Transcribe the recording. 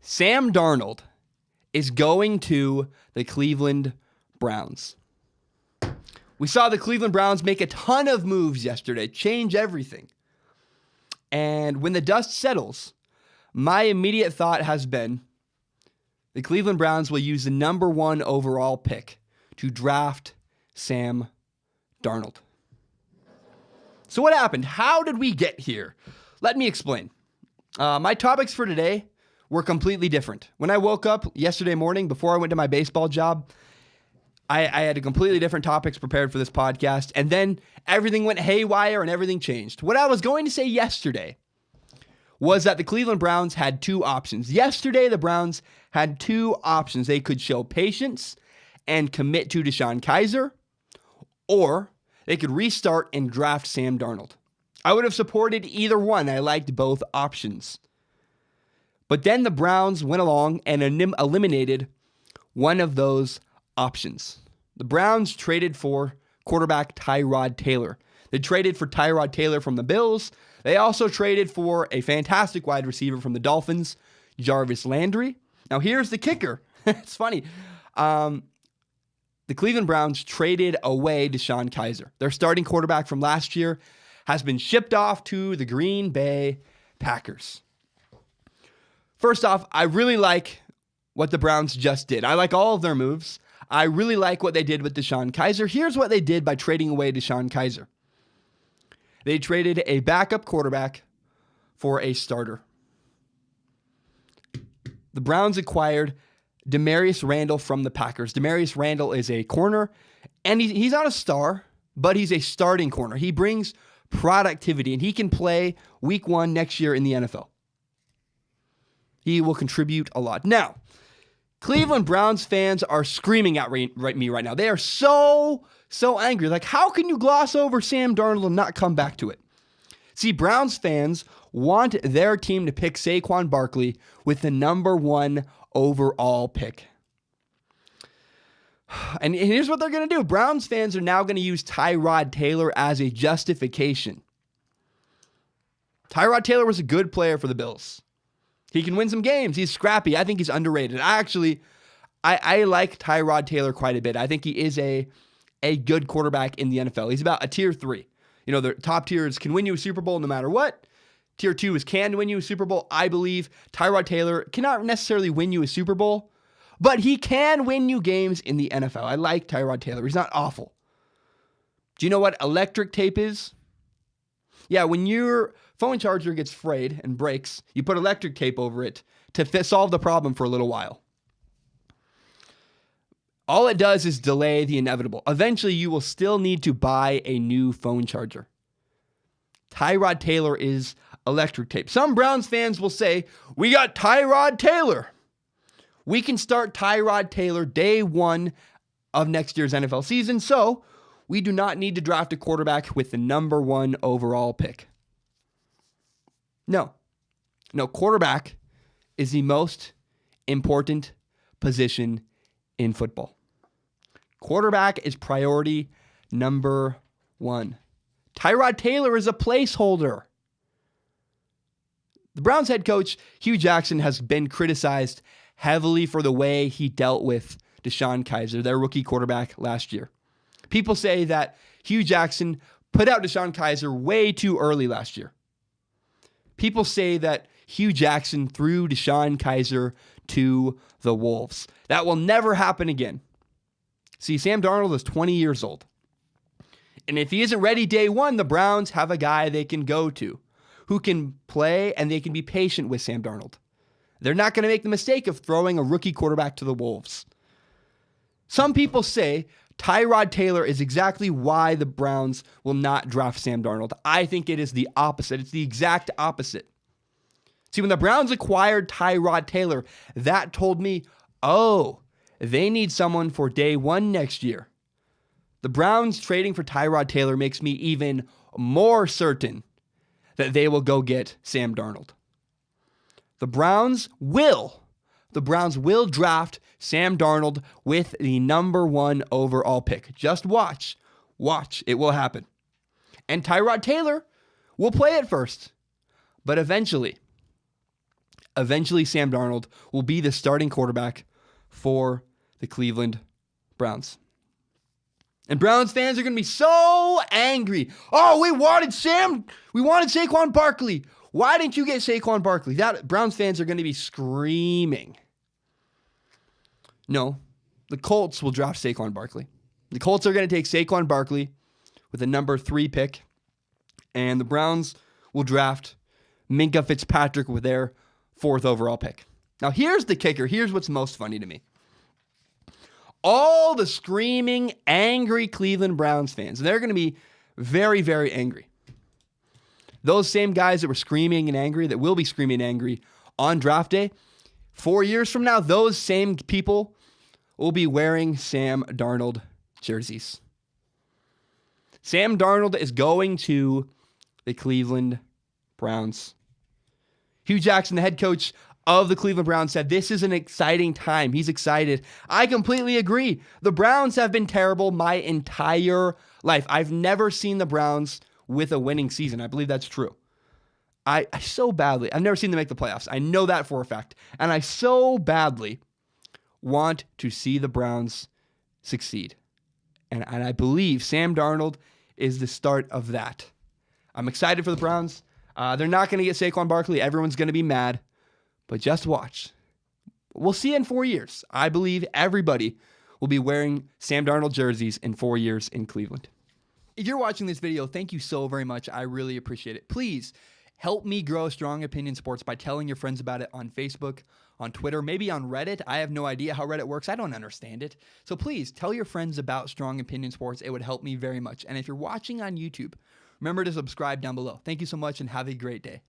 Sam Darnold is going to the Cleveland Browns. We saw the Cleveland Browns make a ton of moves yesterday, change everything. And when the dust settles, my immediate thought has been the Cleveland Browns will use the number 1 overall pick to draft Sam Darnold. So what happened? How did we get here? Let me explain. My topics for today were completely different. When I woke up yesterday morning before I went to my baseball job, I had a completely different topics prepared for this podcast, and then everything went haywire and everything changed. What I was going to say yesterday was that the Cleveland Browns had 2 options. Yesterday, the Browns had 2 options. They could show patience and commit to DeShone Kizer, or they could restart and draft Sam Darnold. I would have supported either one. I liked both options. But then the Browns went along and eliminated one of those options. The Browns traded for quarterback Tyrod Taylor. They traded for Tyrod Taylor from the Bills. They also traded for a fantastic wide receiver from the Dolphins, Jarvis Landry. Now here's the kicker. It's funny. The Cleveland Browns traded away DeShone Kizer. Their starting quarterback from last year has been shipped off to the Green Bay Packers. First off, I really like what the Browns just did. I like all of their moves. I really like what they did with DeShone Kizer. Here's what they did by trading away DeShone Kizer. They traded a backup quarterback for a starter. The Browns acquired Demarius Randall from the Packers. Demarius Randall is a corner, and he's not a star, but he's a starting corner. He brings productivity, and he can play week 1 next year in the NFL. He will contribute a lot. Now, Cleveland Browns fans are screaming at me right now. They are so angry. Like, how can you gloss over Sam Darnold and not come back to it? See, Browns fans want their team to pick Saquon Barkley with the number 1 overall pick. And here's what they're going to do. Browns fans are now going to use Tyrod Taylor as a justification. Tyrod Taylor was a good player for the Bills. He can win some games. He's scrappy. I think he's underrated. I like Tyrod Taylor quite a bit. I think he is a good quarterback in the NFL. He's about a tier 3. You know, the top tiers can win you a Super Bowl no matter what. Tier 2 is can win you a Super Bowl. I believe Tyrod Taylor cannot necessarily win you a Super Bowl, but he can win you games in the NFL. I like Tyrod Taylor. He's not awful. Do you know what electric tape is? Yeah, when your phone charger gets frayed and breaks, you put electric tape over it to solve the problem for a little while. All it does is delay the inevitable. Eventually, you will still need to buy a new phone charger. Tyrod Taylor is electric tape. Some Browns fans will say, we got Tyrod Taylor. We can start Tyrod Taylor day 1 of next year's NFL season, so we do not need to draft a quarterback with the number 1 overall pick. No, quarterback is the most important position in football. Quarterback is priority number 1. Tyrod Taylor is a placeholder. The Browns head coach, Hugh Jackson, has been criticized heavily for the way he dealt with DeShone Kizer, their rookie quarterback last year. People say that Hugh Jackson put out DeShone Kizer way too early last year. People say that Hugh Jackson threw DeShone Kizer to the Wolves. That will never happen again. See, Sam Darnold is 20 years old. And if he isn't ready day 1, the Browns have a guy they can go to who can play, and they can be patient with Sam Darnold. They're not going to make the mistake of throwing a rookie quarterback to the Wolves. Some people say Tyrod Taylor is exactly why the Browns will not draft Sam Darnold. I think it is the opposite. It's the exact opposite. See, when the Browns acquired Tyrod Taylor, that told me, they need someone for day 1 next year. The Browns trading for Tyrod Taylor makes me even more certain that they will go get Sam Darnold. The Browns will draft Sam Darnold with the number 1 overall pick. Just watch. It will happen. And Tyrod Taylor will play at first. But eventually, Eventually, Sam Darnold will be the starting quarterback for the Cleveland Browns. And Browns fans are going to be so angry. Oh, we wanted Saquon Barkley. Why didn't you get Saquon Barkley? Browns fans are going to be screaming. No, the Colts will draft Saquon Barkley. The Colts are going to take Saquon Barkley with a number 3 pick, and the Browns will draft Minkah Fitzpatrick with their 4th overall pick. Now, here's the kicker. Here's what's most funny to me. All the screaming, angry Cleveland Browns fans, they're going to be very, very angry. Those same guys that were screaming and angry, that will be screaming and angry on draft day, 4 years from now, those same people will be wearing Sam Darnold jerseys. Sam Darnold is going to the Cleveland Browns. Hugh Jackson, the head coach of the Cleveland Browns, said this is an exciting time. He's excited. I completely agree. The Browns have been terrible my entire life. I've never seen the Browns with a winning season. I believe that's true. I've never seen them make the playoffs. I know that for a fact. And I so badly want to see the Browns succeed. And I believe Sam Darnold is the start of that. I'm excited for the Browns. They're not going to get Saquon Barkley. Everyone's going to be mad. But just watch. We'll see in 4 years. I believe everybody will be wearing Sam Darnold jerseys in 4 years in Cleveland. If you're watching this video, thank you so very much. I really appreciate it. Please help me grow Strong Opinion Sports by telling your friends about it on Facebook, on Twitter, maybe on Reddit. I have no idea how Reddit works. I don't understand it. So please tell your friends about Strong Opinion Sports. It would help me very much. And if you're watching on YouTube, remember to subscribe down below. Thank you so much and have a great day.